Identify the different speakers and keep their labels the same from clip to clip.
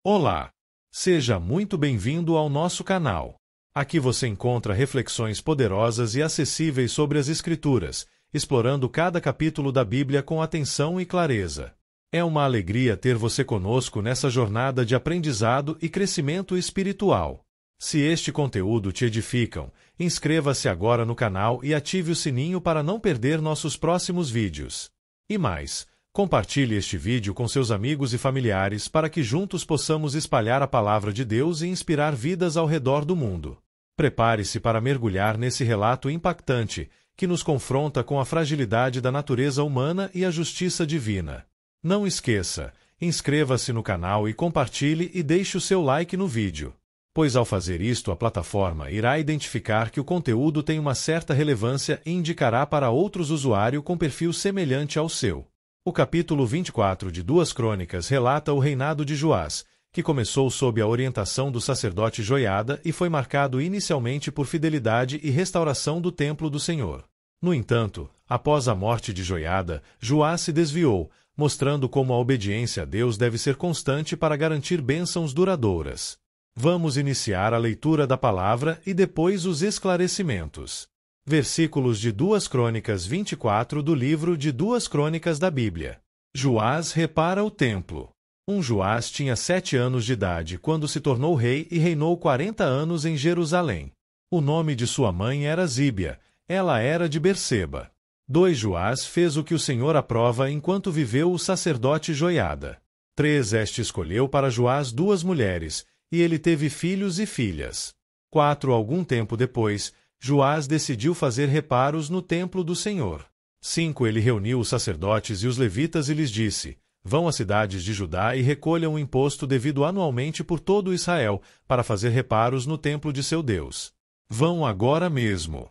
Speaker 1: Olá! Seja muito bem-vindo ao nosso canal. Aqui você encontra reflexões poderosas e acessíveis sobre as Escrituras, explorando cada capítulo da Bíblia com atenção e clareza. É uma alegria ter você conosco nessa jornada de aprendizado e crescimento espiritual. Se este conteúdo te edificam, inscreva-se agora no canal e ative o sininho para não perder nossos próximos vídeos. E mais, compartilhe este vídeo com seus amigos e familiares para que juntos possamos espalhar a palavra de Deus e inspirar vidas ao redor do mundo. Prepare-se para mergulhar nesse relato impactante, que nos confronta com a fragilidade da natureza humana e a justiça divina. Não esqueça, inscreva-se no canal e compartilhe e deixe o seu like no vídeo. Pois ao fazer isto a plataforma irá identificar que o conteúdo tem uma certa relevância e indicará para outros usuários com perfil semelhante ao seu. O capítulo 24 de 2 Crônicas relata o reinado de Joás, que começou sob a orientação do sacerdote Joiada e foi marcado inicialmente por fidelidade e restauração do templo do Senhor. No entanto, após a morte de Joiada, Joás se desviou, mostrando como a obediência a Deus deve ser constante para garantir bênçãos duradouras. Vamos iniciar a leitura da palavra e depois os esclarecimentos. Versículos de 2 Crônicas 24 do livro de 2 Crônicas da Bíblia. Joás repara o templo. Joás tinha 7 anos de idade quando se tornou rei e reinou 40 anos em Jerusalém. O nome de sua mãe era Zíbia, ela era de Berseba. 2 Joás fez o que o Senhor aprova enquanto viveu o sacerdote Joiada. 3 Este escolheu para Joás 2 mulheres, e ele teve filhos e filhas. 4 Algum tempo depois, Joás decidiu fazer reparos no templo do Senhor. 5 Ele reuniu os sacerdotes e os levitas e lhes disse: Vão às cidades de Judá e recolham o imposto devido anualmente por todo Israel, para fazer reparos no templo de seu Deus. Vão agora mesmo.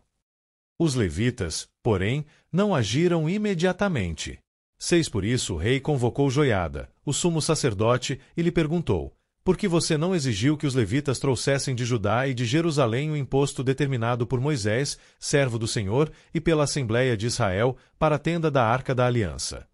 Speaker 1: Os levitas, porém, não agiram imediatamente. 6 Por isso o rei convocou Joiada, o sumo sacerdote, e lhe perguntou: Por que você não exigiu que os levitas trouxessem de Judá e de Jerusalém o imposto determinado por Moisés, servo do Senhor, e pela Assembleia de Israel, para a tenda da Arca da Aliança?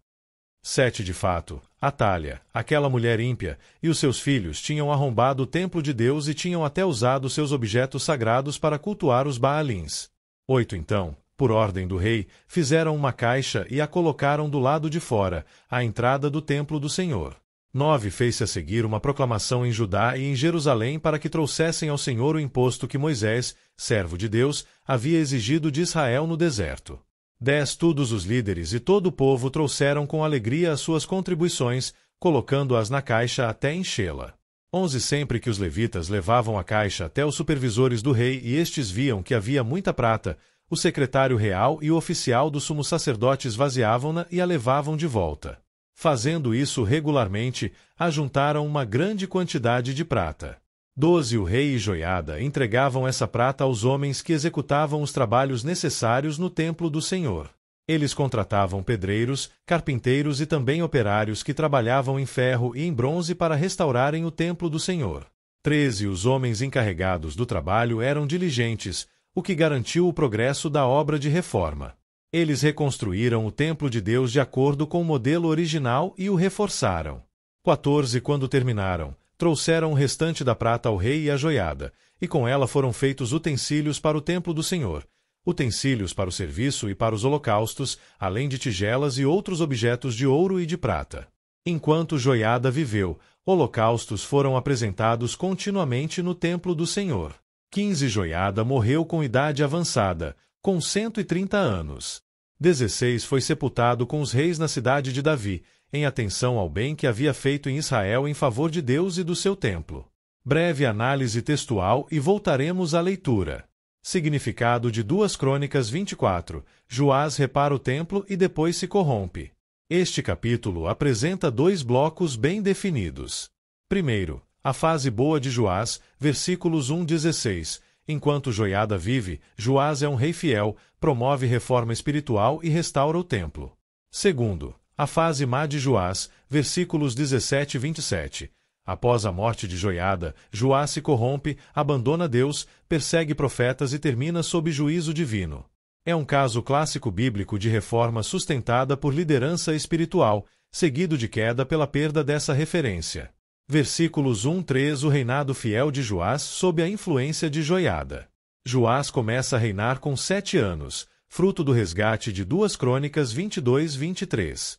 Speaker 1: 7 De fato, Atália, aquela mulher ímpia, e os seus filhos tinham arrombado o templo de Deus e tinham até usado seus objetos sagrados para cultuar os Baalins. 8 Então, por ordem do rei, fizeram uma caixa e a colocaram do lado de fora, à entrada do templo do Senhor. 9 Fez-se a seguir uma proclamação em Judá e em Jerusalém para que trouxessem ao Senhor o imposto que Moisés, servo de Deus, havia exigido de Israel no deserto. 10 Todos os líderes e todo o povo trouxeram com alegria as suas contribuições, colocando-as na caixa até enchê-la. 11 Sempre que os levitas levavam a caixa até os supervisores do rei e estes viam que havia muita prata, o secretário real e o oficial do sumo sacerdote esvaziavam-na e a levavam de volta. Fazendo isso regularmente, ajuntaram uma grande quantidade de prata. 12 O rei e Joiada entregavam essa prata aos homens que executavam os trabalhos necessários no templo do Senhor. Eles contratavam pedreiros, carpinteiros e também operários que trabalhavam em ferro e em bronze para restaurarem o templo do Senhor. 13 Os homens encarregados do trabalho eram diligentes, o que garantiu o progresso da obra de reforma. Eles reconstruíram o templo de Deus de acordo com o modelo original e o reforçaram. 14 Quando terminaram, trouxeram o restante da prata ao rei e à Joiada, e com ela foram feitos utensílios para o templo do Senhor, utensílios para o serviço e para os holocaustos, além de tigelas e outros objetos de ouro e de prata. Enquanto Joiada viveu, holocaustos foram apresentados continuamente no templo do Senhor. 15 Joiada morreu com idade avançada, com 130 anos. 16 Foi sepultado com os reis na cidade de Davi, em atenção ao bem que havia feito em Israel em favor de Deus e do seu templo. Breve análise textual e voltaremos à leitura. Significado de 2 Crônicas 24. Joás repara o templo e depois se corrompe. Este capítulo apresenta 2 blocos bem definidos. Primeiro, a fase boa de Joás, versículos 1-16. Enquanto Joiada vive, Joás é um rei fiel, promove reforma espiritual e restaura o templo. Segundo, a fase má de Joás, versículos 17-27. Após a morte de Joiada, Joás se corrompe, abandona Deus, persegue profetas e termina sob juízo divino. É um caso clássico bíblico de reforma sustentada por liderança espiritual, seguido de queda pela perda dessa referência. Versículos 1-3 O reinado fiel de Joás sob a influência de Joiada. Joás começa a reinar com 7 anos, fruto do resgate de 2 Crônicas 22-23.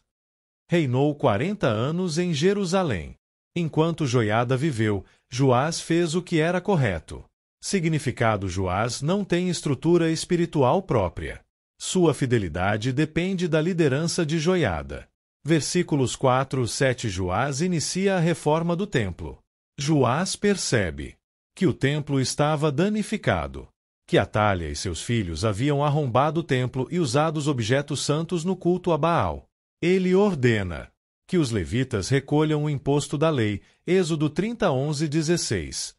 Speaker 1: Reinou 40 anos em Jerusalém. Enquanto Joiada viveu, Joás fez o que era correto. Significado: Joás não tem estrutura espiritual própria. Sua fidelidade depende da liderança de Joiada. Versículos 4-7 Joás inicia a reforma do templo. Joás percebe que o templo estava danificado, que Atalha e seus filhos haviam arrombado o templo e usado os objetos santos no culto a Baal. Ele ordena que os levitas recolham o imposto da lei, Êxodo 30:11-16.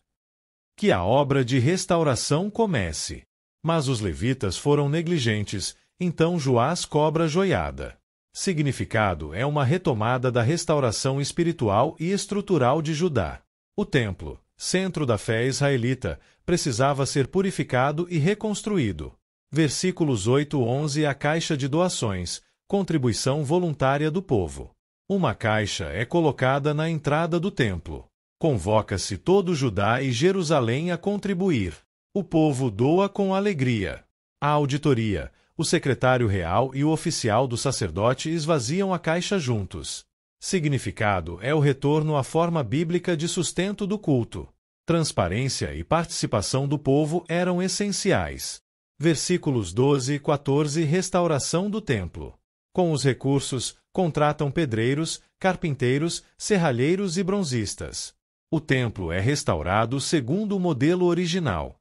Speaker 1: Que a obra de restauração comece. Mas os levitas foram negligentes, então Joás cobra Joiada. Significado: é uma retomada da restauração espiritual e estrutural de Judá. O templo, centro da fé israelita, precisava ser purificado e reconstruído. Versículos 8-11 A caixa de doações, contribuição voluntária do povo. Uma caixa é colocada na entrada do templo. Convoca-se todo Judá e Jerusalém a contribuir. O povo doa com alegria. A auditoria, o secretário real e o oficial do sacerdote esvaziam a caixa juntos. Significado: é o retorno à forma bíblica de sustento do culto. Transparência e participação do povo eram essenciais. Versículos 12-14 Restauração do templo. Com os recursos, contratam pedreiros, carpinteiros, serralheiros e bronzistas. O templo é restaurado segundo o modelo original.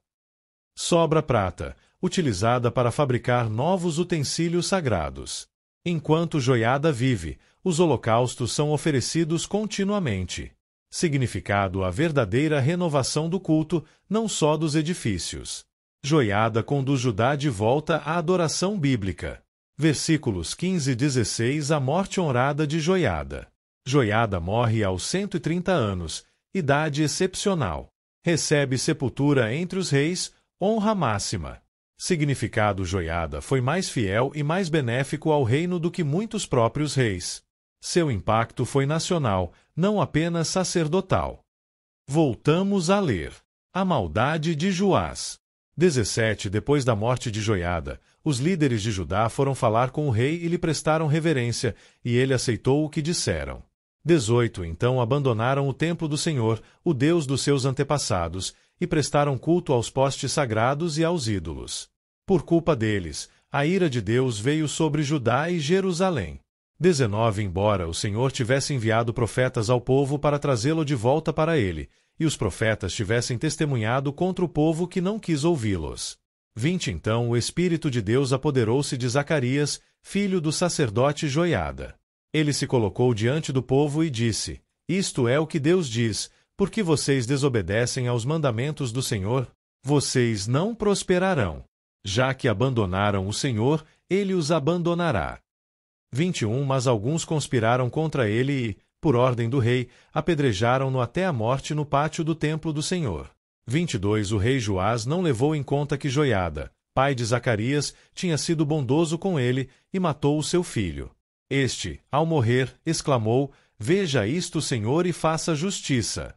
Speaker 1: Sobra prata, utilizada para fabricar novos utensílios sagrados. Enquanto Joiada vive, os holocaustos são oferecidos continuamente. Significado: a verdadeira renovação do culto, não só dos edifícios. Joiada conduz Judá de volta à adoração bíblica. Versículos 15-16 A morte honrada de Joiada. Joiada morre aos 130 anos, idade excepcional. Recebe sepultura entre os reis, honra máxima. Significado: Joiada foi mais fiel e mais benéfico ao reino do que muitos próprios reis. Seu impacto foi nacional, não apenas sacerdotal. Voltamos a ler. A maldade de Joás. 17 Depois da morte de Joiada, os líderes de Judá foram falar com o rei e lhe prestaram reverência, e ele aceitou o que disseram. 18 Então abandonaram o templo do Senhor, o Deus dos seus antepassados, e prestaram culto aos postes sagrados e aos ídolos. Por culpa deles, a ira de Deus veio sobre Judá e Jerusalém. 19 Embora o Senhor tivesse enviado profetas ao povo para trazê-lo de volta para ele, e os profetas tivessem testemunhado contra o povo que não quis ouvi-los. 20 Então o Espírito de Deus apoderou-se de Zacarias, filho do sacerdote Joiada. Ele se colocou diante do povo e disse: Isto é o que Deus diz, porque vocês desobedecem aos mandamentos do Senhor, vocês não prosperarão. Já que abandonaram o Senhor, ele os abandonará. 21 Mas alguns conspiraram contra ele e, por ordem do rei, apedrejaram-no até a morte no pátio do templo do Senhor. 22 O rei Joás não levou em conta que Joiada, pai de Zacarias, tinha sido bondoso com ele e matou o seu filho. Este, ao morrer, exclamou: Veja isto, Senhor, e faça justiça.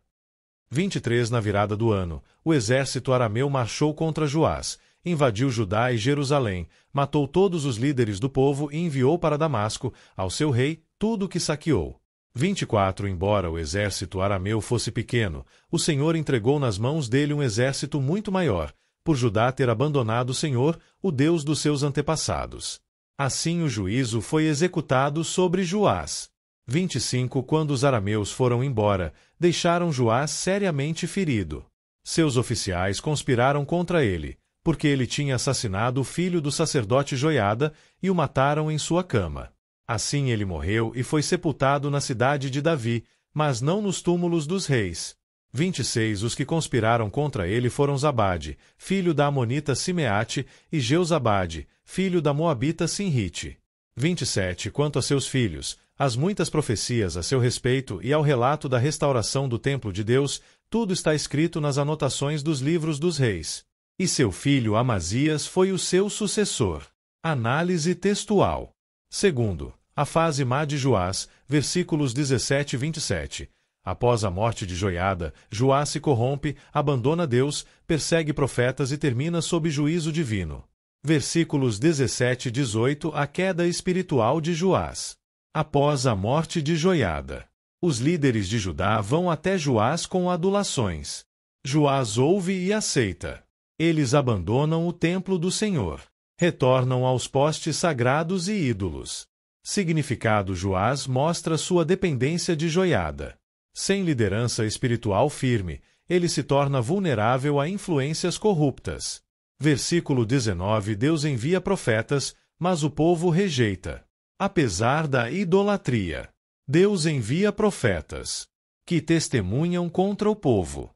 Speaker 1: 23 Na virada do ano, o exército arameu marchou contra Joás, invadiu Judá e Jerusalém, matou todos os líderes do povo e enviou para Damasco, ao seu rei, tudo o que saqueou. 24 Embora o exército arameu fosse pequeno, o Senhor entregou nas mãos dele um exército muito maior, por Judá ter abandonado o Senhor, o Deus dos seus antepassados. Assim o juízo foi executado sobre Joás. 25 Quando os arameus foram embora, deixaram Joás seriamente ferido. Seus oficiais conspiraram contra ele, porque ele tinha assassinado o filho do sacerdote Joiada e o mataram em sua cama. Assim ele morreu e foi sepultado na cidade de Davi, mas não nos túmulos dos reis. 26 Os que conspiraram contra ele foram Zabade, filho da amonita Simeate, e Jeuzabade, filho da moabita Sinrite. 27 Quanto a seus filhos, as muitas profecias a seu respeito e ao relato da restauração do templo de Deus, tudo está escrito nas anotações dos livros dos reis. E seu filho Amazias foi o seu sucessor. Análise textual. Segundo, a fase má de Joás, versículos 17 e 27. Após a morte de Joiada, Joás se corrompe, abandona Deus, persegue profetas e termina sob juízo divino. Versículos 17 e 18. A queda espiritual de Joás. Após a morte de Joiada, os líderes de Judá vão até Joás com adulações. Joás ouve e aceita. Eles abandonam o templo do Senhor. Retornam aos postes sagrados e ídolos. Significado: Joás mostra sua dependência de Joiada. Sem liderança espiritual firme, ele se torna vulnerável a influências corruptas. Versículo 19. Deus envia profetas, mas o povo rejeita. Apesar da idolatria, Deus envia profetas, que testemunham contra o povo.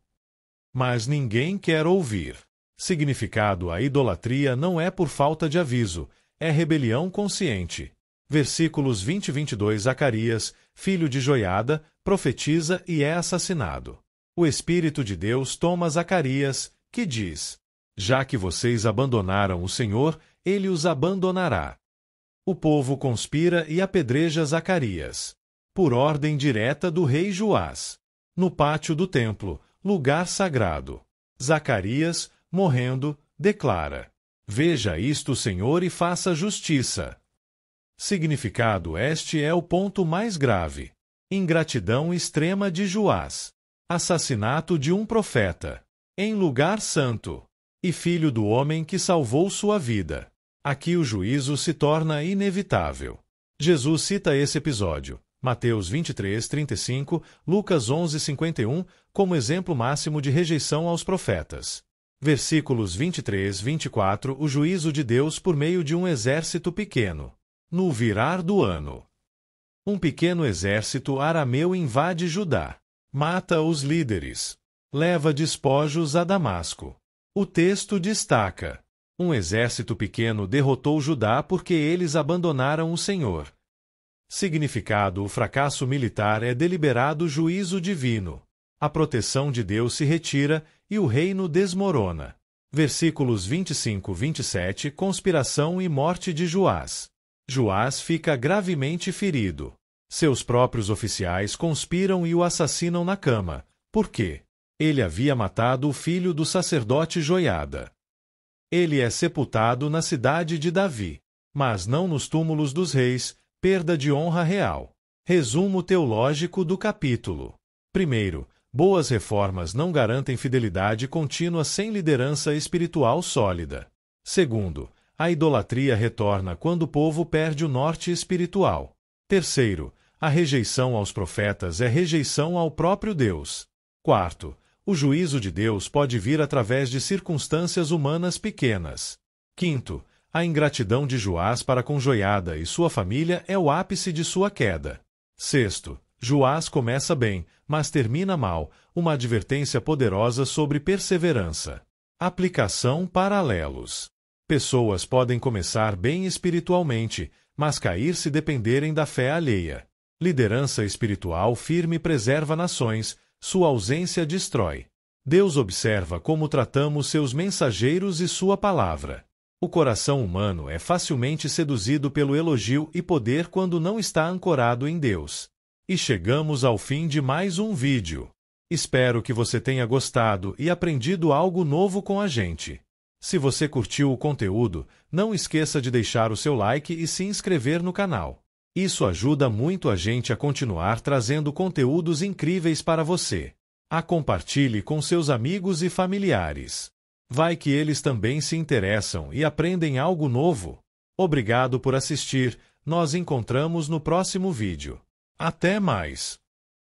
Speaker 1: Mas ninguém quer ouvir. Significado: a idolatria não é por falta de aviso, é rebelião consciente. Versículos 20 e 22. Zacarias, filho de Joiada, profetiza e é assassinado. O Espírito de Deus toma Zacarias, que diz: já que vocês abandonaram o Senhor, ele os abandonará. O povo conspira e apedreja Zacarias, por ordem direta do rei Joás. No pátio do templo, lugar sagrado, Zacarias, morrendo, declara: veja isto, Senhor, e faça justiça. Significado: este é o ponto mais grave. Ingratidão extrema de Joás. Assassinato de um profeta, em lugar santo, e filho do homem que salvou sua vida. Aqui o juízo se torna inevitável. Jesus cita esse episódio, Mateus 23, 35, Lucas 11, 51, como exemplo máximo de rejeição aos profetas. Versículos 23, 24. O juízo de Deus por meio de um exército pequeno. No virar do ano, um pequeno exército arameu invade Judá, mata os líderes, leva despojos a Damasco. O texto destaca: um exército pequeno derrotou Judá porque eles abandonaram o Senhor. Significado: o fracasso militar é deliberado juízo divino. A proteção de Deus se retira e o reino desmorona. Versículos 25 e 27. Conspiração e morte de Joás. Joás fica gravemente ferido. Seus próprios oficiais conspiram e o assassinam na cama. Por quê? Ele havia matado o filho do sacerdote Joiada. Ele é sepultado na cidade de Davi, mas não nos túmulos dos reis, perda de honra real. Resumo teológico do capítulo. Primeiro, boas reformas não garantem fidelidade contínua sem liderança espiritual sólida. Segundo, a idolatria retorna quando o povo perde o norte espiritual. Terceiro, a rejeição aos profetas é rejeição ao próprio Deus. Quarto, o juízo de Deus pode vir através de circunstâncias humanas pequenas. Quinto, a ingratidão de Joás para com Joiada e sua família é o ápice de sua queda. Sexto, Joás começa bem, mas termina mal, uma advertência poderosa sobre perseverança. Aplicação: paralelos. Pessoas podem começar bem espiritualmente, mas cair se dependerem da fé alheia. Liderança espiritual firme preserva nações, sua ausência destrói. Deus observa como tratamos seus mensageiros e sua palavra. O coração humano é facilmente seduzido pelo elogio e poder quando não está ancorado em Deus. E chegamos ao fim de mais um vídeo. Espero que você tenha gostado e aprendido algo novo com a gente. Se você curtiu o conteúdo, não esqueça de deixar o seu like e se inscrever no canal. Isso ajuda muito a gente a continuar trazendo conteúdos incríveis para você. Compartilhe com seus amigos e familiares. Vai que eles também se interessam e aprendem algo novo. Obrigado por assistir. Nós encontramos no próximo vídeo. Até mais!